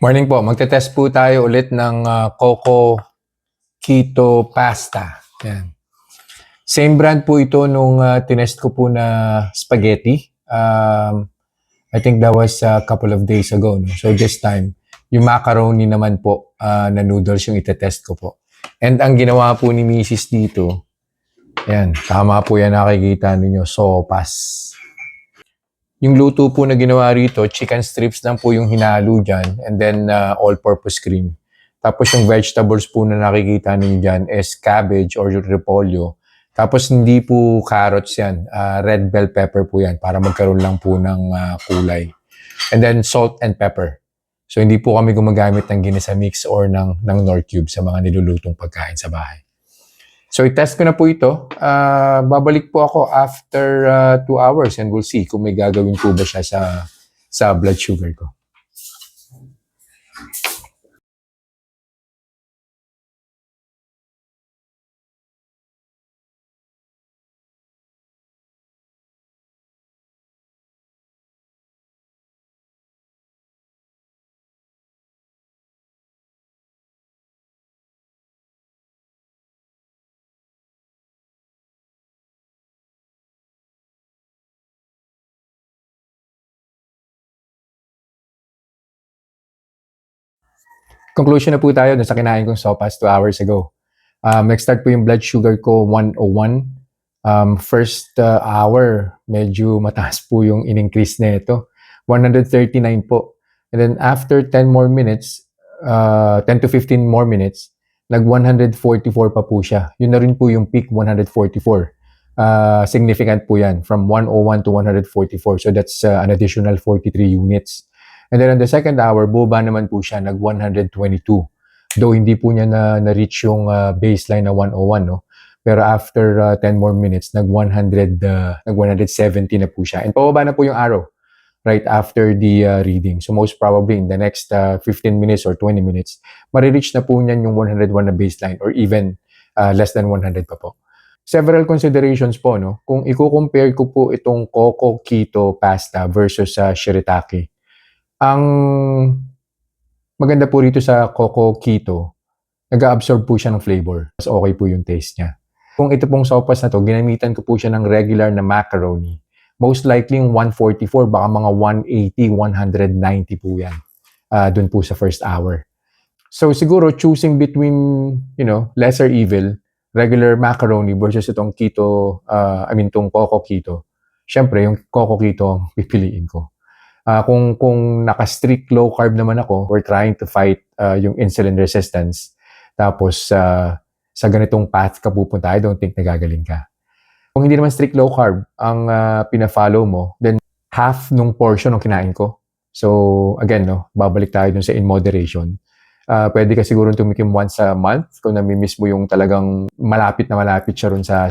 Morning po. Magte-test po tayo ulit ng Coco Keto Pasta. Yan. Same brand po ito nung tinest ko po na spaghetti. I think that was a couple of days ago. No? So this time, yung macaroni naman po na noodles yung itetest ko po. And ang ginawa po ni Mrs. dito, yan, tama po yan nakikita ninyo, sopas. Yung luto po na ginawa rito, chicken strips lang po yung hinalo dyan and then all-purpose cream. Tapos yung vegetables po na nakikita ninyo dyan is cabbage or repolyo. Tapos hindi po carrots yan, red bell pepper po yan para magkaroon lang po ng kulay. And then salt and pepper. So hindi po kami gumagamit ng ginisa mix or ng Knorr cube sa mga nilulutong pagkain sa bahay. So, i-test ko na po ito. Babalik po ako after 2 hours and we'll see kung may gagawin po ba siya sa blood sugar ko. Conclusion na po tayo dun sa kinain kong sopas 2 hours ago. Nag-start po yung blood sugar ko 101. First hour, medyo mataas po yung in-increase na ito. 139 po. And then after 10 more minutes, 10 to 15 more minutes, nag-144 pa po siya. Yun na rin po yung peak 144. Significant po yan from 101 to 144. So that's an additional 43 units. And then on the second hour, buba naman po siya, nag-122. Though hindi po niya na-reach yung baseline na 101, no? Pero after 10 more minutes, nag-170 na po siya. And pababa na po yung arrow right after the reading. So most probably in the next 15 minutes or 20 minutes, marireach na po niyan yung 101 na baseline or even less than 100 pa po. Several considerations po, no? Kung i-compare ko po itong Coco Keto Pasta versus shirataki, ang maganda po rito sa Coco Keto, nag-absorb po siya ng flavor. Mas okay po yung taste niya. Kung ito pong sopas na to, ginamitan ko po siya ng regular na macaroni. Most likely 144, baka mga 180, 190 po yan. Dun po sa first hour. So siguro choosing between, lesser evil, regular macaroni versus itong keto, itong Coco Keto. Siyempre, yung Coco Keto ang pipiliin ko. Kung naka-strict low carb naman ako, we're trying to fight yung insulin resistance. Tapos sa ganitong path ka pupunta, I don't think nagagaling ka. Kung hindi naman strict low carb ang pina-follow mo, then half nung portion ng kinain ko. So again, babalik tayo dun sa in moderation. Pwede ka siguro tumikim once a month kung namimiss mo yung talagang malapit na malapit siya ron sa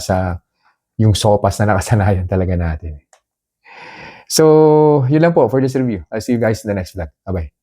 yung sopas na nakasanayan talaga natin. So, yun lang po for this review. I'll see you guys in the next vlog. Bye-bye.